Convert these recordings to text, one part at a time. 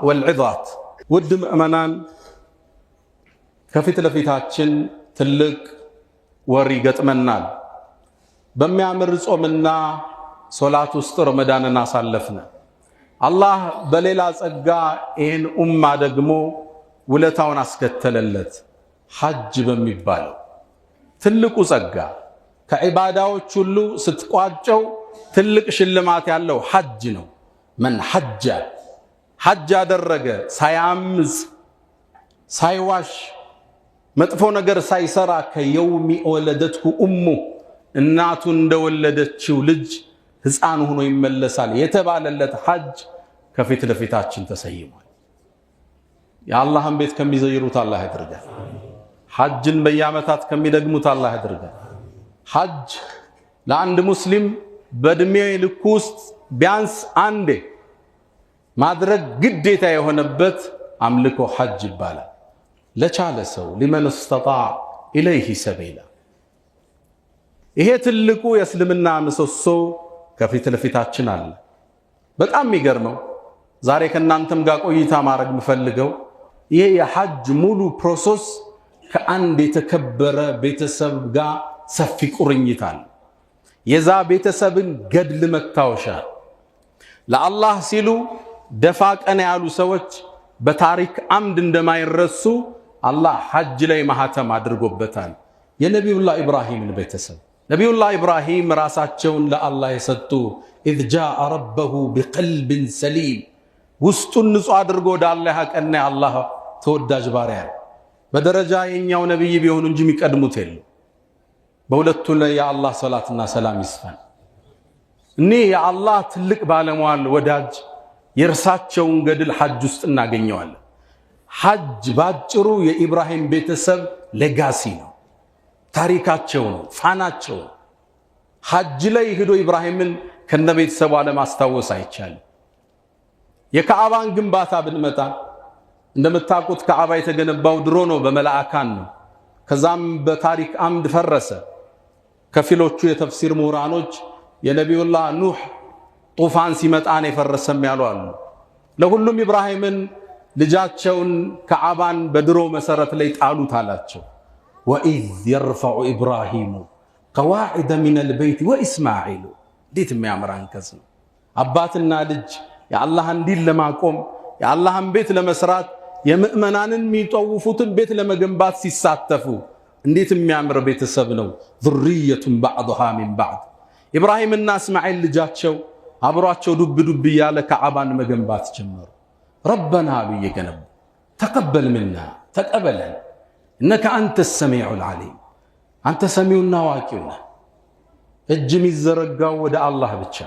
والعظات ودم أمانان كفيت لفيتاتشن تلق وريقت منال بميامر صومنا صلاة وسط رمضان الناس علفنا الله بليلا صقا إن دغمو ولتاون አስከተለለት ሐጅ በሚባለው ትልቁ ጸጋ ከዒባዳዎች ሁሉ ስትቋጨው ትልቅ ሽልማት ያለው ሐጅ ነው من حج ሐጅ አደረገ ሳያምጽ ሳይዋሽ መጥፎ ነገር ሳይሰራ ከየውሚ ወለደትኩ ኡሙ እናቱ እንደወለደችው ልጅ ሕፃን ሆኖ ይመለሳል የተባለለት ሐጅ ከፊት ለፊታችን ተሰይሟል የአላህን ቤት ከሚዘይሩት አላህ ያድርገን ሐጅን በየዓመታት ከሚደግሙት አላህ ያድርገን ሐጅ ለአንድ ሙስሊም በእድሜ ልክ ውስጥ ቢያንስ አንዴ ማድረግ ግዴታ የሆነበት አምልኮ ሐጅ ይባላል ለቻለ ሰው لمن استطاع اليه سبيلا ይሄ ትልቁ የእስልምና ምሰሶ ከፊት ለፊታችን አለ በጣም የሚገርመው ዛሬ ከናንተም ጋር ቆይታ ማድረግ ምፈልገው ይሄ የሐጅ ሙሉ ፕሮሰስ ከአንድ የተከበረ ቤተሰብ ጋር ሰፊ ቁርኝት አለ የዛ ቤተሰብን ገድል መታወሻ ለአላህ ሲሉ ደፋ ቀና ያሉ ሰዎች በታሪክ አምድ እንደማይረሱ አላህ ሐጅ ላይ ማህተም አድርጎበታል የነቢዩላህ ኢብራሂምን ቤተሰብ ነቢዩላህ ኢብራሂም ራሳቸውን ለአላህ የሰጡ إذ جاء ربه بقلب سليم ውስጡን ንጹህ አድርጎ ወዳላህ ያቀና አላህ ተወዳጅ ባሪያ በደረጃ የኛው ነብይ ቢሆኑ እንጂ የሚቀድሙት የለም በሁለቱ ላይ የአላህ ሰላትና ሰላም ይስፈን እኔ የአላህ ትልቅ ባለሟል ወዳጅ የርሳቸውን ገድል ሐጅ ውስጥ እናገኘዋለን ሐጅ ባጭሩ የኢብራሂም ቤተሰብ ሌጋሲ ነው ታሪካቸው ነው ፋናቸው ሐጅ ላይ ሄዶ ኢብራሂምን ከነቤተሰቡ ለማስታወስ አይቻልም የካዕባን ግንባታ ብንመጣ እንደምታውቁት ካዕባ የተገነባው ድሮ ነው በመላእካን ነው ከዛም በታሪክ አምድ ፈረሰ ከፊሎቹ የተፍሲር ምሁራኖች የነቢዩላህ ኑህ ጡፋን ሲመጣን የፈረሰም ያሉ አሉ ለሁሉም ኢብራሂምን ልጃቸውን ካዕባን በድሮ መሰረት ላይ ጣሉት አላቸው وإذ يرفع إبراهيم قواعد من البيت وإسماعيل ديت የሚያምር አንቀጽ ነው አባትና ልጅ የአላህን ዲን ለማቆም የአላህን ቤት ለመስራት የምእመናንን የሚጠውፉትን ቤት ለመገንባት ሲሳተፉ እንዴት የሚያምር ቤተሰብ ነው ذرية بعضها من بعض ኢብራሂምና እስማኤል ልጃቸው አብሯቸው ዱብ ዱብ ያለ ካዕባን መገንባት ጀመሩ ربنا بيجنب تقبل منا تقبلنا انك انت السميع العليم انت سميعنا واقعنا እጅም ይዘረጋው ወደ አላህ ብቻ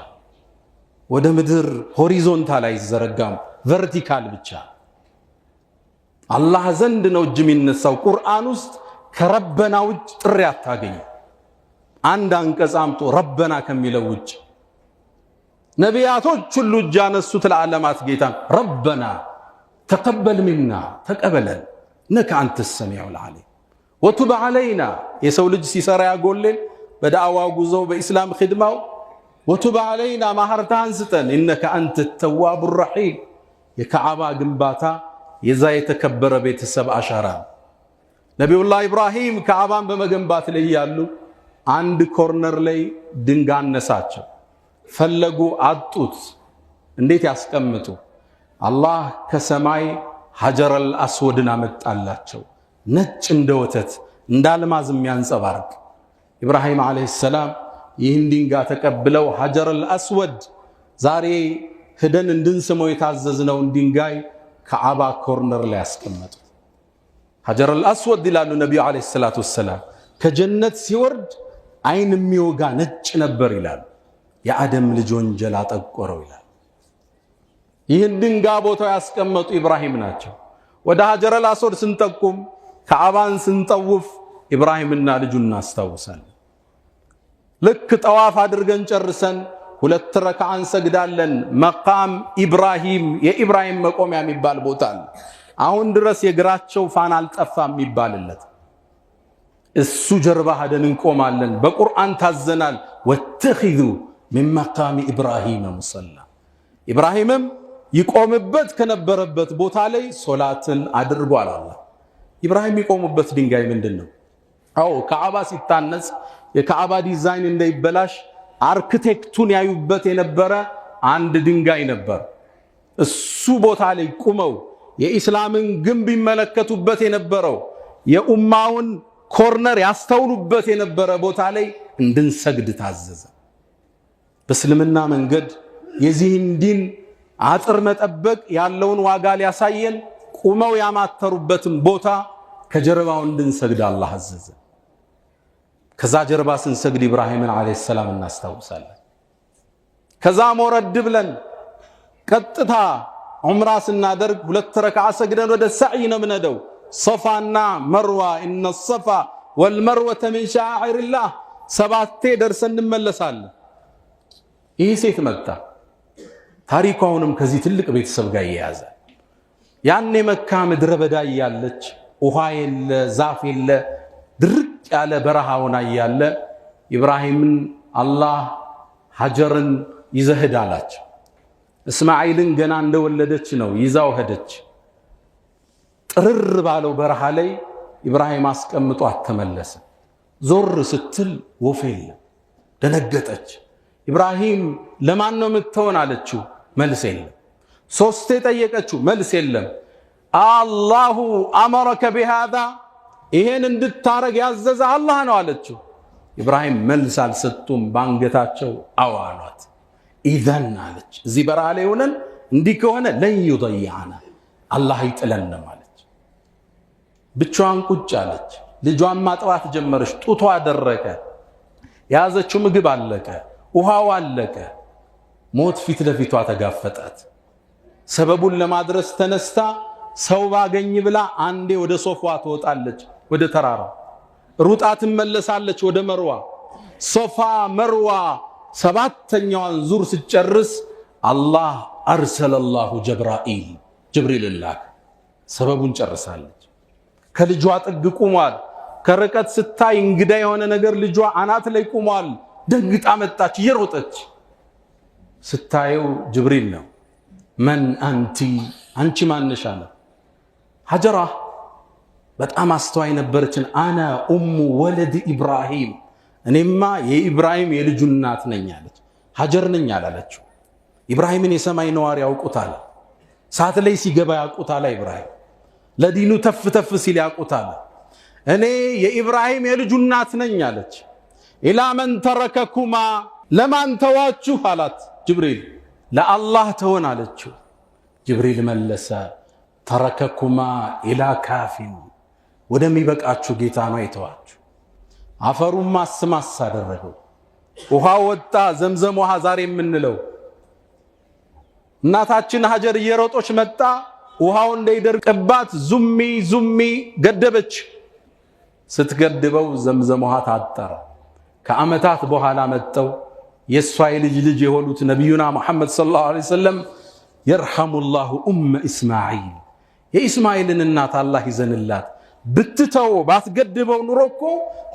ወደ ምድር ሆሪዞንታል አይዘረጋም ቨርቲካል ብቻ አላህ ዘንድ ነው እጅም ይነሳው ቁርአን ውስጥ ከረበና ውጭ ጥሪ አታገኝ አንድ አንቀጽ አምጡ ረበና ከሚለው ውጭ ነቢያቶች ሁሉ እጅ ያነሱት ለዓለማት ጌታ ረበና ተቀበል منا ተቀበለን انك انت السميع العليم وتب علينا የሰው ልጅ ሲሰራ ያጎልል በዳዕዋ ጉዞው በእስላም ኺድማው وتب علينا ማህርታን ስጠን انك انت التواب الرحيم የካዕባ ግንባታ የዛ የተከበረ ቤተሰብ አሻራ ነቢዩላህ ኢብራሂም ካዕባን በመገንባት ላይ ያሉ አንድ ኮርነር ላይ ድንጋይ አነሳቸው ፈለጉ አጡት እንዴት ያስቀምጡ አላህ ከሰማይ ሐጀር አልአስወድን አመጣላቸው ነጭ እንደ ወተት እንዳልማዝ የሚያንጸባርቅ ኢብራሂም አለይሂ ሰላም ይህን ድንጋይ ተቀብለው ሐጀር አልአስወድ ዛሬ ሄደን እንድንስመው የታዘዝነው ድንጋይ ካዕባ ኮርነር ላይ ያስቀመጡ ሐጀር አልአስወድ ይላሉ ነብዩ አለይሂ ሰላቱ ወሰለም ከጀነት ሲወርድ አይን የሚወጋ ነጭ ነበር ይላሉ የአደም ልጅ ወንጀል አጠቆረው ይላል ይህን ድንጋይ ቦታው ያስቀመጡ ኢብራሂም ናቸው ወደ ሐጀር አልአስወድ ስንጠቁም ካዕባን ስንጠውፍ ኢብራሂምና ልጁን እናስታውሳለን ልክ ጠዋፍ አድርገን ጨርሰን ሁለት ረካዓን ሰግዳለን መቃም ኢብራሂም የኢብራሂም መቆሚያ የሚባል ቦታ አለ አሁን ድረስ የግራቸው ፋና አልጠፋም ይባልለት እሱ ጀርባ ሄደን እንቆማለን በቁርአን ታዘናል ወተኺዙ من مقام إبراهيم مصلى إبراهيم ይቆምበት ከነበረበት ቦታ ላይ ሶላትን አድርጓል አላህ። ኢብራሂም ይቆሙበት ድንጋይ ምንድነው? አዎ ካዕባ ሲታነጽ የካዕባ ዲዛይን እንዳይበላሽ አርኪቴክቱን ያዩበት የነበረ አንድ ድንጋይ ነበር። እሱ ቦታ ላይ ቁመው የኢስላምን ግንብ ይመለከቱበት የነበረው የኡማውን ኮርነር ያስተውሉበት የነበረ ቦታ ላይ እንድንሰግድ ታዘዘ። በእስልምና መንገድ የዚህን ዲን አጥር መጠበቅ ያለውን ዋጋ ሊያሳየን ቁመው ያማተሩበትን ቦታ ከጀርባው እንድንሰግድ አላህ አዘዘ። ከዛ ጀርባ ስንሰግድ ኢብራሂምን አለይሂ ሰላም እናስታውሳለን። ከዛ ወረድ ብለን ቀጥታ ዑምራ ስናደርግ 2 ረክዓ ሰግደን ወደ ሰዕይ ነው የምንሄደው። ሶፋና መርዋ ኢነ ሶፋ ወልመርወተ ሚን ሸዓኢሪላህ 7 ደርሰን እንመለሳለን። ይህ ሴት መጣ። ታሪኳውንም ከዚህ ትልቅ ቤተሰብ ጋር ይያዘ። ያኔ መካ ምድረ በዳ ያለች ውሃ የለ ዛፍ የለ ድርቅ ያለ በረሃውና ያለ ኢብራሂምን አላህ ሀጀርን ይዘህድ አላቸው። እስማኤልን ገና እንደወለደች ነው ይዛው ሄደች። ጥርር ባለው በረሃ ላይ ኢብራሂም አስቀምጦ አተመለሰ። ዞር ስትል ወፍ የለም። ደነገጠች። ኢብራሂም ለማን ነው የምትሆን አለችው። መልስ የለም። 3 ጠየቀችው። መልስ የለም። አላሁ አመረከ ቢሃዛ ይሄን እንድታረግ ያዘዘ አላህ ነው አለችው። ኢብራሂም መልስ አልሰጡም። ባንገታቸው አዋሏት። ኢዘን አለች እዚህ በረሃ ላይ ሆነን እንዲህ ከሆነ ለን ይضيعنا አላህ ይጥለንም አለች። ብቻዋን ቁጭ አለች። ልጇን ማጥባት ጀመረች። ጡቷ ደረቀ። ያዘችው ምግብ አለቀ። ውሃው አለቀ። ሞት ፊት ለፊቷ ተጋፈጣት። ሰበቡን ለማድረስ ተነስታ ሰው ባገኝ ብላ አንዴ ወደ ሶፋ ትወጣለች፣ ወደ ተራራ ሩጣ ትመለሳለች ወደ መርዋ። ሶፋ መርዋ 7ኛዋን ዙር ሲጨርስ አላህ አርሰለላሁ ጅብሪል ላከ። ሰበቡን ጨርሳለች። ከልጇ ጥግ ቁሟል። ከርቀት ስታይ እንግዳ የሆነ ነገር ልጇ አናት ላይ ቁሟል። ደንግጣ መጣች እየሮጠች። ስታየው ጅብሪል ነው። መን አንቲ አንቺ ማነሽ አለ። ሀጀራ በጣም አስተዋይ ነበረችን። አና ኡሙ ወለድ ኢብራሂም እኔማ የኢብራሂም የልጁ እናት ነኝ አለች። ሀጀር ነኝ አላለችው። ኢብራሂምን የሰማይ ነዋሪ ያውቁታል። ሳት ላይ ሲገባ ያውቁታል። ኢብራሂም ለዲኑ ተፍ ተፍ ሲል ያውቁታል። እኔ የኢብራሂም የልጁ እናት ነኝ አለች። ኢላ መን ተረከኩማ ለማን ተዋችሁ አላት ጅብሪል። ለአላህ ተወን አለችው። ጅብሪል መለሰ ተረከኩማ ኢላ ካፊን ወደሚበቃችሁ ጌታ ነው የተዋችሁ። አፈሩን ማስማስ አደረገው። ውሃ ወጣ። ዘምዘም ውሃ ዛሬ የምንለው። እናታችን ሀጀር እየሮጦች መጣ። ውሃው እንዳይደርቅባት ዙሚ ገደበች። ስትገድበው ዘምዘም ውሃ ታጠረ። ከዓመታት በኋላ መጣው የሷ ልጅ የሆኑት ነብዩና መሐመድ ሰለላሁ ዐለይሂ ወሰለም የርሐሙላሁ ኡመ ኢስማዒል የኢስማኤልን እናት አላህ ይዘንላት ብትተው ባትገድበው ኑሮ እኮ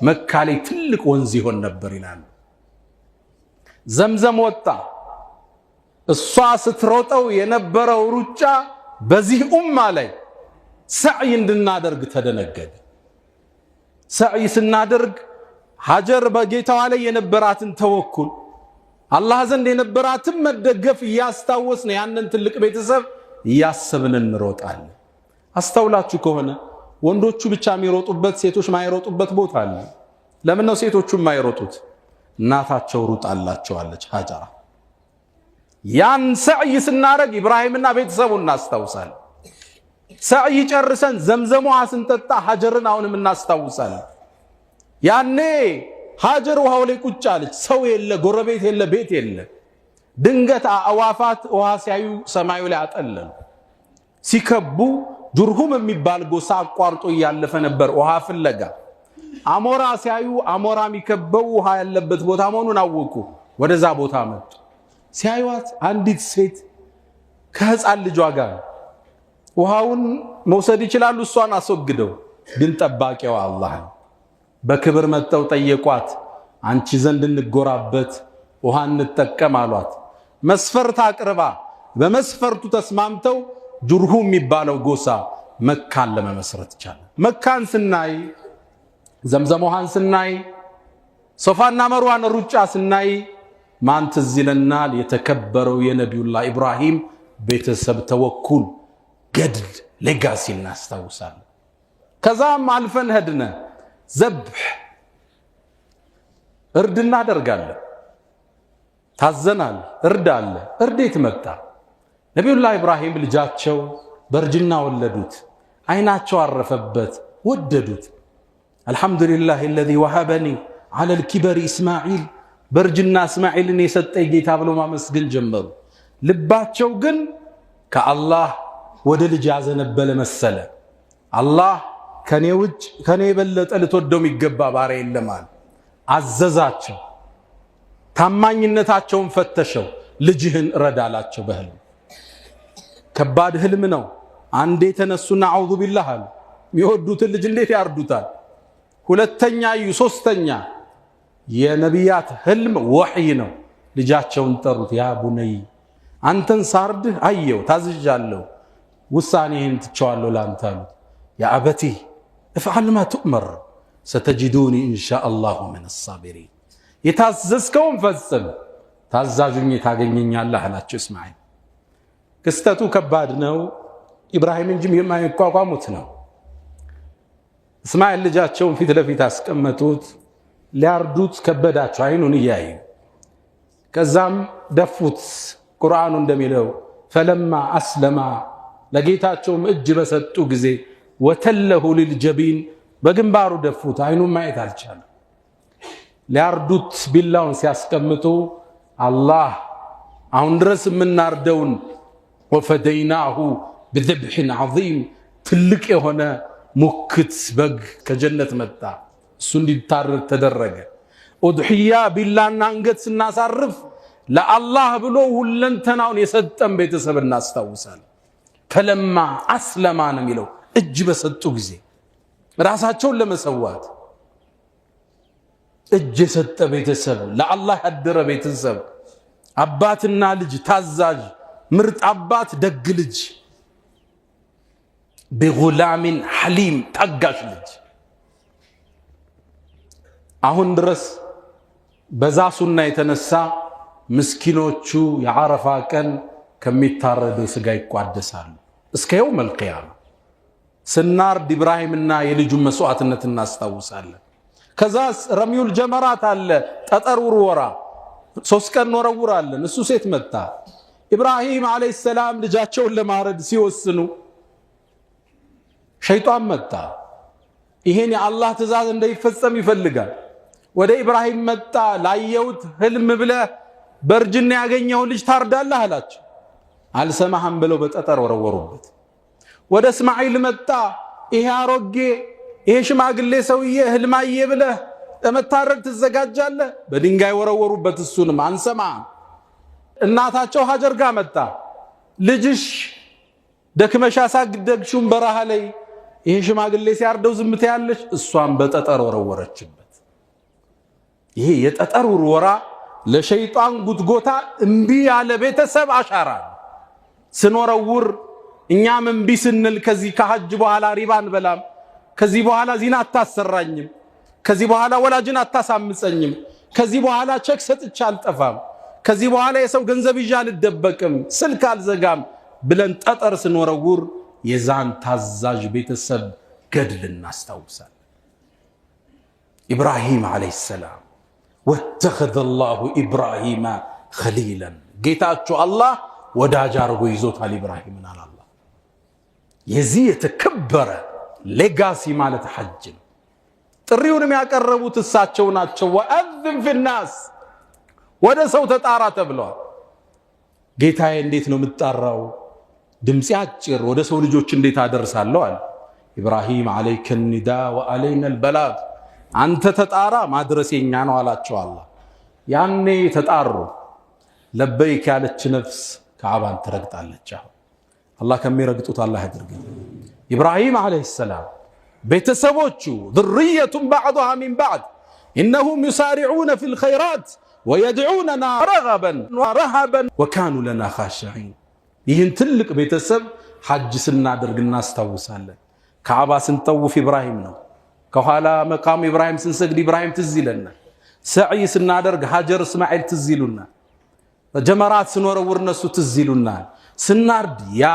መካ ላይ ትልቅ ወንዝ ይሆን ነበር ይላሉ። ዘምዘም ወጣ። እሷ ስትሮጠው የነበረው ሩጫ በዚህ ኡማ ላይ ሰዕይ እንድናደርግ ተደነገገ። ሰዕይ ስናደርግ ሀጀር በጌታዋ ላይ የነበራትን ተወኩል አላህ ዘንድ የነበራትን መደገፍ እያስታወስን ያንን ትልቅ ቤተሰብ እያሰብን እንሮጣለን። አስተውላችሁ ከሆነ ወንዶቹ ብቻ የሚሮጡበት ሴቶች ማይሮጡበት ቦታ አለ። ለምን ነው ሴቶቹ ማይሮጡት? እናታቸው ሩጣላቸዋለች ሀጀራ። ያን ሰዕይ ስናረግ ኢብራሂምና ቤተሰቡን እናስታውሳለን። ሰዕይ ጨርሰን ዘምዘም ውሃ ስንጠጣ ሀጀርን አሁንም እናስታውሳለን። ያኔ ሀጀር ውሃው ላይ ቁጭ አለች። ሰው የለ፣ ጎረቤት የለ፣ ቤት የለ። ድንገት አዋፋት ውሃ ሲያዩ ሰማዩ ላይ አጠለሉ። ሲከቡ ጁርሁም የሚባል ጎሳ አቋርጦ እያለፈ ነበር ውሃ ፍለጋ። አሞራ ሲያዩ አሞራ የሚከበው ውሃ ያለበት ቦታ መሆኑን አወቁ። ወደዛ ቦታ መጡ። ሲያዩት አንዲት ሴት ከህፃን ልጇ ጋር ውሃውን መውሰድ ይችላሉ። እሷን አስወግደው፣ ግን ጠባቂው አላህ ነው። በክብር መጥተው ጠየቋት። አንቺ ዘንድ እንጎራበት ውሃ እንጠቀም አሏት። መስፈርት አቅርባ በመስፈርቱ ተስማምተው ጁርሁም የሚባለው ጎሳ መካን ለመመስረት ይቻላል። መካን ስናይ ዘምዘም ውሃን ስናይ ሶፋና መርዋን ሩጫ ስናይ ማን ትዝ ይለናል? የተከበረው የነቢዩላህ ኢብራሂም ቤተሰብ ተወኩል ገድል ሌጋሲ እናስታውሳለን። ከዛም አልፈን ሄድነ ዘብህ እርድ እናደርጋለን። ታዘናል። እርድ አለ። እርዴት መጣ? ነቢዩላህ ኢብራሂም ልጃቸው በእርጅና ወለዱት። አይናቸው አረፈበት፣ ወደዱት። አልሐምዱሊላህ الذي وهبني على الكبر اسماعيل በእርጅና እስማኤልን የሰጠኝ ጌታ ብለው ማመስገን ጀመሩ። ልባቸው ግን ከአላህ ወደ ልጅ ያዘነበለ መሰለ። አላህ ከኔ ውጭ ከኔ የበለጠ ልትወደው የሚገባ ባሪያ የለም አለ። አዘዛቸው። ታማኝነታቸውን ፈተሸው። ልጅህን ረዳላቸው በህልም። ከባድ ህልም ነው። አንዴ ተነሱና አዑዙ ቢላህ አሉ። የሚወዱትን ልጅ እንዴት ያርዱታል? ሁለተኛ እዩ፣ ሶስተኛ የነቢያት ህልም ወህይ ነው። ልጃቸውን ጠሩት። ያ ቡነይ አንተን ሳርድህ አየው ታዝዣለሁ፣ ውሳኔህን ትቸዋለሁ ላንተ አሉት። ያ አበቲ እፍዓል ማ ትእመር ሰተጅዱኒ ኢንሻአላሁ ሚነ ሳቢሪን። የታዘዝከውን ፈጽም ታዛዡኝ ታገኘኛለህ አላቸው። እስማኤል ክስተቱ ከባድ ነው። ኢብራሂም እንጂ የማይቋቋሙት ነው። እስማኤል ልጃቸውን ፊት ለፊት አስቀመጡት። ሊያርዱት ከበዳቸው አይኑን እያዩ። ከዛም ደፉት። ቁርአኑ እንደሚለው ፈለማ አስለማ ለጌታቸውም እጅ በሰጡ ጊዜ ወተለሁ ሊልጀቢን በግንባሩ ደፉት። አይኑን ማየት አልቻለም። ሊያርዱት ቢላውን ሲያስቀምጡ አላህ አሁን ድረስ የምናርደውን ወፈደይናሁ ብذብሕን ዐዚም ትልቅ የሆነ ሙክት በግ ከጀነት መጣ። እሱ እንዲታረድ ተደረገ። ኡድሕያ ቢላና አንገት ስናሳርፍ ለአላህ ብሎ ሁለንተናውን የሰጠን ቤተሰብ እናስታውሳለን። ፈለማ አስለማ ነው የሚለው እጅ በሰጡ ጊዜ ራሳቸውን ለመሰዋት እጅ የሰጠ ቤተሰብ፣ ለአላህ ያደረ ቤተሰብ፣ አባትና ልጅ ታዛዥ፣ ምርጥ አባት፣ ደግ ልጅ፣ ቢጉላሚን ሐሊም ታጋሽ ልጅ። አሁን ድረስ በዛ ሱና የተነሳ ምስኪኖቹ የዓረፋ ቀን ከሚታረደው ስጋ ይቋደሳሉ እስከ የውመል ቂያማ። ስናርድ ኢብራሂምና የልጁን መስዋዕትነት እናስታውሳለን። ከዛስ ረሚዩል ጀመራት አለ፣ ጠጠር ውርወራ 3 ቀን ወረውራለን። እሱ ሴት መጣ። ኢብራሂም አለይሂ ሰላም ልጃቸውን ለማረድ ሲወስኑ ሸይጣን መጣ። ይሄን የአላህ ትእዛዝ እንዳይፈጸም ይፈልጋል። ወደ ኢብራሂም መጣ። ላየውት ህልም ብለህ በእርጅና ያገኘው ልጅ ታርዳለህ አላቸው። አልሰማህም ብለው በጠጠር ወረወሩበት። ወደ እስማኤል መጣ። ይሄ አሮጌ ይሄ ሽማግሌ ሰውዬ ህልማዬ ብለህ ለመታረድ ትዘጋጃለህ? በድንጋይ ወረወሩበት። እሱንም አንሰማህም። እናታቸው ሀጀር ጋር መጣ። ልጅሽ ደክመሽ አሳግደግሽውን በረሃ ላይ ይሄ ሽማግሌ ሲያርደው ዝም ትያለሽ? እሷን በጠጠር ወረወረችበት። ይሄ የጠጠር ውርወራ ለሸይጣን ጉትጎታ እምቢ ያለ ቤተሰብ አሻራ ስንወረውር እኛም እምቢ ስንል ከዚህ ከሐጅ በኋላ ሪባን በላም፣ ከዚህ በኋላ ዚና አታሰራኝም፣ ከዚህ በኋላ ወላጅን አታሳምፀኝም፣ ከዚህ በኋላ ቸክ ሰጥቼ አልጠፋም፣ ከዚህ በኋላ የሰው ገንዘብ ይዤ አልደበቅም፣ ስልክ አልዘጋም ብለን ጠጠር ስንወረውር የዛን ታዛዥ ቤተሰብ ገድል እናስታውሳለን። ኢብራሂም አለይሂ ሰላም ወተኸዘ አላሁ ኢብራሂም ኸሊላን፣ ጌታቸው አላህ ወዳጅ አርጎ ይዞታል ኢብራሂምን አለ አላህ። የዚህ የተከበረ ሌጋሲ ማለት ሐጅ ነው። ጥሪውንም ያቀረቡት እሳቸው ናቸው። ወአዝን ፊናስ፣ ወደ ሰው ተጣራ ተብለዋል። ጌታዬ እንዴት ነው የምጣራው? ድምጽ አጭር፣ ወደ ሰው ልጆች እንዴት አደርሳለሁ አለ ኢብራሂም። አለይከ ኒዳ ወአለይና አልበላግ፣ አንተ ተጣራ ማድረሴኛ ነው አላቸው አላህ። ያኔ ተጣሩ። ለበይክ ያለች ነፍስ ከዓባን ትረግጣለች። አላህ ከሚረግጡት አላህ ያድርገን። ኢብራሂም አለይሂ ሰላም ቤተሰቦቹ ذرية بعضها من بعض إنهم يسارعون في الخيرات ويدعوننا رغبا ورهبا وكانوا لنا خاشعين ይህን ትልቅ ቤተሰብ ሐጅ ስናደርግ እናስታውሳለን። ካዕባ ስንጠውፍ ኢብራሂም ነው። ከኋላ መቃም ኢብራሂም ስንሰግድ ኢብራሂም ትዝ ይለናል። ሰዕይ ስናደርግ ሀጀር እስማኤል ትዝ ይሉናል። ጀመራት ስንወረውር እነሱ ትዝ ይሉናል። ስናርድ ያ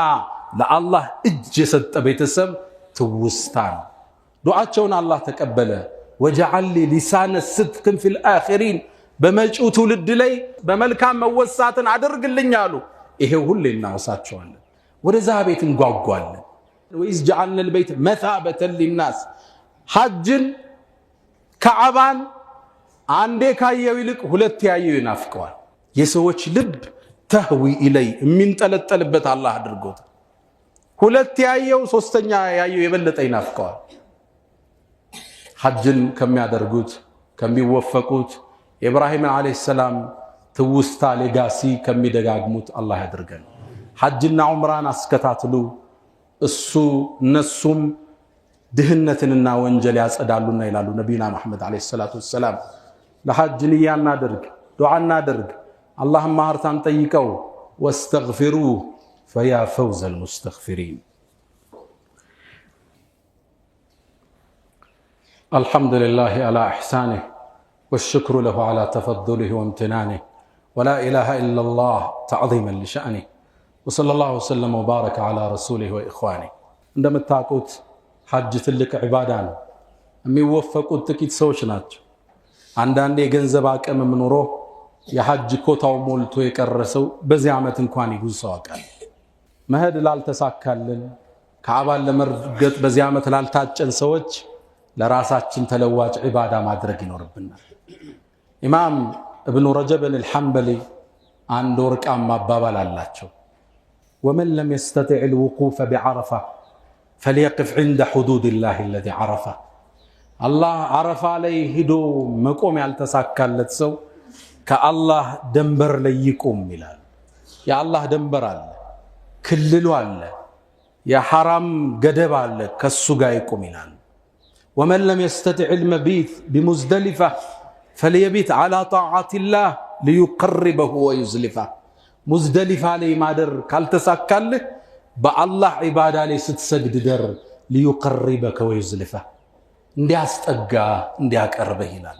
ለአላህ እጅ የሰጠ ቤተሰብ ትውስታ ነው። ዱዓቸውን አላህ ተቀበለ። ወጀዐል ሊ ሊሳነ ስድቅን ፊል አኺሪን በመጪው ትውልድ ላይ በመልካም መወሳትን አድርግልኝ አሉ። ይሄው ሁሌ እናወሳቸዋለን። ወደዛ ቤት እንጓጓለን። ወኢዝ ጀዐልና አልበይተ መሳበተን ሊናስ ሐጅን ካዕባን አንዴ ካየው ይልቅ ሁለት ያየው ይናፍቀዋል። የሰዎች ልብ ተህዊ ኢለይ የሚንጠለጠልበት አላህ አድርጎት ሁለት ያየው ሶስተኛ ያየው የበለጠ ይናፍቀዋል። ሐጅን ከሚያደርጉት ከሚወፈቁት ኢብራሂም አለይሂ ሰላም ትውስታ ሌጋሲ ከሚደጋግሙት አላህ ያድርገን። ሐጅና ዑምራን አስከታትሉ። እነሱም ድህነትንና ወንጀል ያጸዳሉና ይላሉ ነቢዩና መሐመድ አለይሂ ሰላቱ ወሰላም። ለሐጅ ንያ እናድርግ፣ ዱዓ እናድርግ፣ አላህን ማህርታን ጠይቀው። ወስተግፊሩ ፈያ ፈውዘል ሙስተግፊሪን። አልሐምዱሊላሂ አላ ኢሕሳኒህ ወሽክሩ ለሁ አላ ተፈዱሊህ ወምትናኒህ ወላ ኢላሃ ኢለላህ ተዕዚመን ሊሸእኒህ ወሰለላሁ ወሰለም ወባረከ አላ ረሱሊህ ወኢኽዋኒህ። እንደምታውቁት ሐጅ ትልቅ ዒባዳ ነው። የሚወፈቁት ጥቂት ሰዎች ናቸው። አንዳንዴ የገንዘብ አቅም ኖሮ የሐጅ ኮታው ሞልቶ የቀረሰው በዚህ ዓመት እንኳን ይጉዝ ሰው አቃል መሄድ ላልተሳካልን ካዕባን ለመርገጥ በዚህ ዓመት ላልታጨን ሰዎች ለራሳችን ተለዋጭ ዒባዳ ማድረግ ይኖርብናል። ኢማም እብኑ ረጀብን አልሐንበሊ አንድ ወርቃማ አባባል አላቸው። ወመን ለም የስተጢዕ ልውቁፈ ቢዓረፋ فليقف عند حدود الله الذي عرفه الله عرفه عليه ሂዶ መቆም ያልተሳካለት ሰው ከአላህ ደንበር ላይ ይቆም ይላል። የአላህ ደንበር አለ፣ ክልሉ አለ፣ የሐራም ገደብ አለ፣ ከሱ ጋር ይቆም ይላል። ومن لم يستطع المبيت بمزدلفة فليبيت على طاعة الله ليقربه ويزلفه مزدلفة عليه ማደር ካልተሳካልህ በአላህ ዒባዳ ላይ ስትሰግድ ደር ሊዩቀርበከ ወይዝልፈ እንዲያስጠጋ እንዲያቀርበህ ይላል።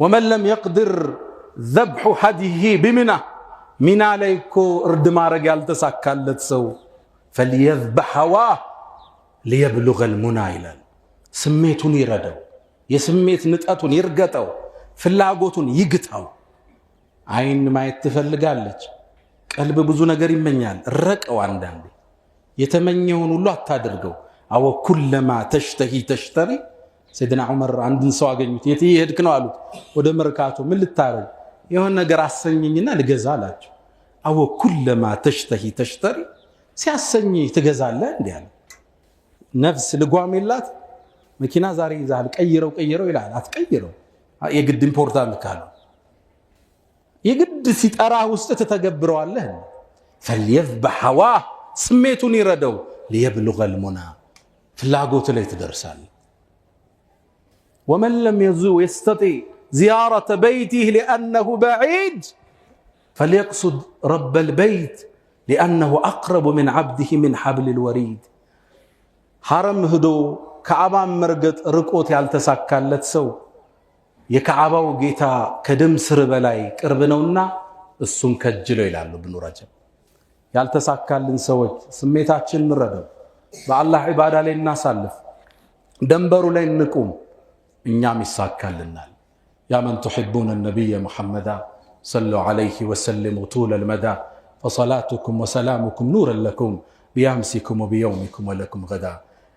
ወመን ለም የቅድር ዘብሑ ሐዲሂ ቢሚና ሚና ላይ እኮ እርድ ማድረግ ያልተሳካለት ሰው ፈልየዝበሕ ሀዋህ ሊየብሉገል ሙና ይላል። ስሜቱን ይረደው፣ የስሜት ንጠቱን ይርገጠው፣ ፍላጎቱን ይግታው። አይን ማየት ትፈልጋለች፣ ቀልብ ብዙ ነገር ይመኛል። ረቀው አንዳንዴ የተመኘውን ሁሉ አታድርገው። አወ ኩለማ ተሽተሂ ተሽተሪ። ሰይድና ዑመር አንድን ሰው አገኙት። የት ይሄድክ ነው አሉት። ወደ መርካቶ። ምን ልታረግ? የሆነ ነገር አሰኘኝና ልገዛ አላቸው። አወ ኩለማ ተሽተሂ ተሽተሪ፣ ሲያሰኝ ትገዛለህ እንዴ አለ። ነፍስ ልጓም የላት። መኪና ዛሬ ይዛል፣ ቀይረው ይላል። አትቀይረው፣ የግድ ኢምፖርታንት ካለው የግድ ሲጠራ ውስጥ ተተገብረዋለህ። ፈልየዝበሕ ሀዋህ ስሜቱን ይረደው፣ ሊየብሉገል ሙና ፍላጎት ላይ ትደርሳለህ። ወመን ለም የስተጢዕ ዚያረተ በይቲህ ሊአነሁ በዒድ ፈልየቅሱድ ረበል በይት ሊአነሁ አቅረቡ ምን ዓብዲህ ምን ሐብሊል ወሪድ። ሐረም ሂዶ ካዕባን መርገጥ ርቆት ያልተሳካለት ሰው የካዕባው ጌታ ከደም ስር በላይ ቅርብ ነውና እሱን ከጅለው ይላሉ ኢብኑ ረጀብ። ያልተሳካልን ሰዎች ስሜታችን እንረደው፣ በአላህ ዒባዳ ላይ እናሳልፍ፣ ደንበሩ ላይ እንቁም፣ እኛም ይሳካልናል። ያ መን ትሕቡነ ነቢየ ሙሐመዳ ሰሉ ዐለይሂ ወሰሊሙ ጡለል መዳ ፈሰላቱኩም ወሰላሙኩም ኑረን ለኩም ቢያምሲኩም ወቢየውሚኩም ወለኩም ገዳ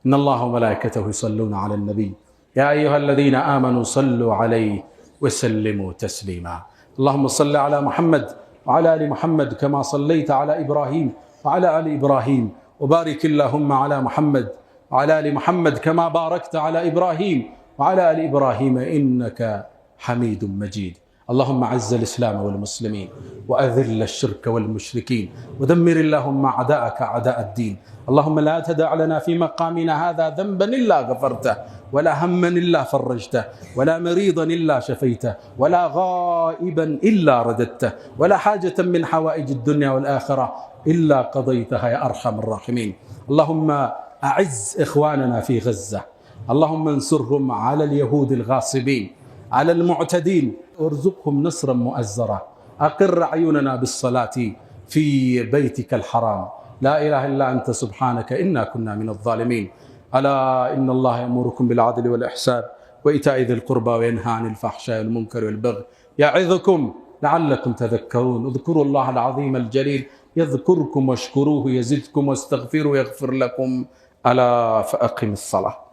ኢነላሁ ወመላኢከተሁ ዩሰሉነ ዐለን ነቢይ يا أيها الذين آمنوا صلوا عليه وسلموا تسليما اللهم صل على محمد وعلى آل محمد كما صليت على إبراهيم وعلى آل إبراهيم وبارك اللهم على محمد وعلى آل محمد كما باركت على إبراهيم وعلى آل إبراهيم إنك حميد مجيد اللهم أعز الإسلام والمسلمين وأذل الشرك والمشركين ودمر اللهم أعداءك أعداء الدين. اللهم لا تدع لنا في مقامنا هذا ذنبا إلا غفرته، ولا هما إلا فرجته، ولا مريضا إلا شفيته، ولا غائبا إلا رددته، ولا حاجة من حوائج الدنيا والآخرة إلا قضيتها يا أرحم الراحمين. اللهم أعز إخواننا في غزة، اللهم انصرهم على اليهود الغاصبين، على المعتدين، وارزقهم نصرا مؤزرا. أقر عيوننا بالصلاة في بيتك الحرام. لا إله إلا أنت سبحانك إنا كنا من الظالمين. ألا إن الله يأمركم بالعدل والإحسان وإيتاء ذي القربى وينهى عن الفحشاء والمنكر والبغي يعظكم لعلكم تذكرون. اذكروا الله العظيم الجليل يذكركم واشكروه يزدكم واستغفروه يغفر لكم. ألا فأقم الصلاة.